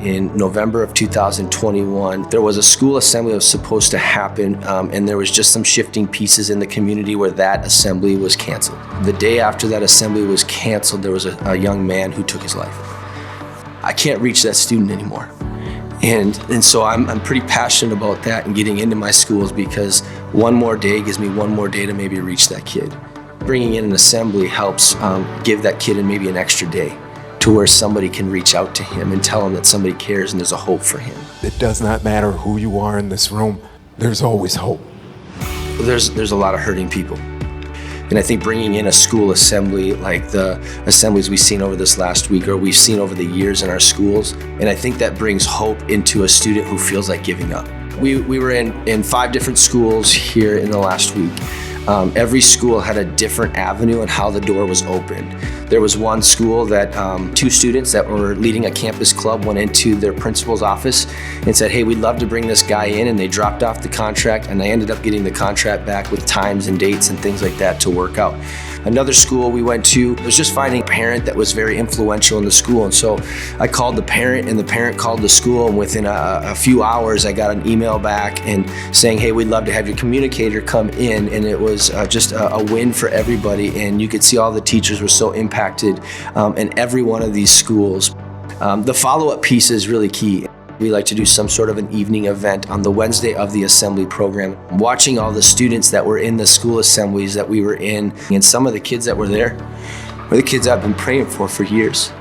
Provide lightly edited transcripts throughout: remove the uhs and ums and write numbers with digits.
in November of 2021. There was a school assembly that was supposed to happen, and there was just some shifting pieces in the community where that assembly was canceled. The day after that assembly was canceled, there was a young man who took his life. I can't reach that student anymore. And so I'm pretty passionate about that and getting into my schools, because one more day gives me one more day to maybe reach that kid. Bringing in an assembly helps give that kid maybe an extra day to where somebody can reach out to him and tell him that somebody cares and there's a hope for him. It does not matter who you are in this room, there's always hope. There's a lot of hurting people. And I think bringing in a school assembly like the assemblies we've seen over this last week, or we've seen over the years in our schools, and I think that brings hope into a student who feels like giving up. We were in 5 different schools here in the last week. Every school had a different avenue on how the door was opened. There was one school that 2 students that were leading a campus club went into their principal's office and said, hey, we'd love to bring this guy in, and they dropped off the contract, and they ended up getting the contract back with times and dates and things like that to work out. Another school we went to was just finding a parent that was very influential in the school, and so I called the parent, and the parent called the school, and within a few hours I got an email back and saying, hey, we'd love to have your communicator come in, and it was just a win for everybody, and you could see all the teachers were so impacted in every one of these schools. The follow-up piece is really key. We like to do some sort of an evening event on the Wednesday of the assembly program. Watching all the students that were in the school assemblies that we were in, and some of the kids that were there were the kids I've been praying for years.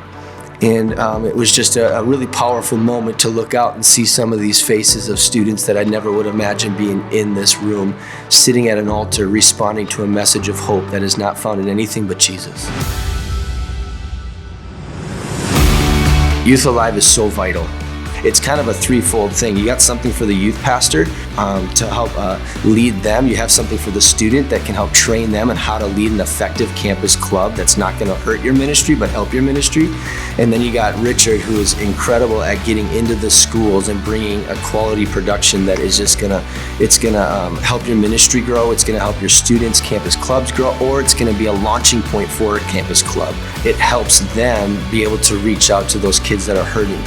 And it was just a really powerful moment to look out and see some of these faces of students that I never would imagine being in this room, sitting at an altar, responding to a message of hope that is not found in anything but Jesus. Youth Alive is so vital. It's kind of a threefold thing. You got something for the youth pastor to help lead them. You have something for the student that can help train them on how to lead an effective campus club that's not going to hurt your ministry but help your ministry. And then you got Richard, who is incredible at getting into the schools and bringing a quality production that is just gonna help your ministry grow. It's gonna help your students' campus clubs grow, or it's gonna be a launching point for a campus club. It helps them be able to reach out to those kids that are hurting.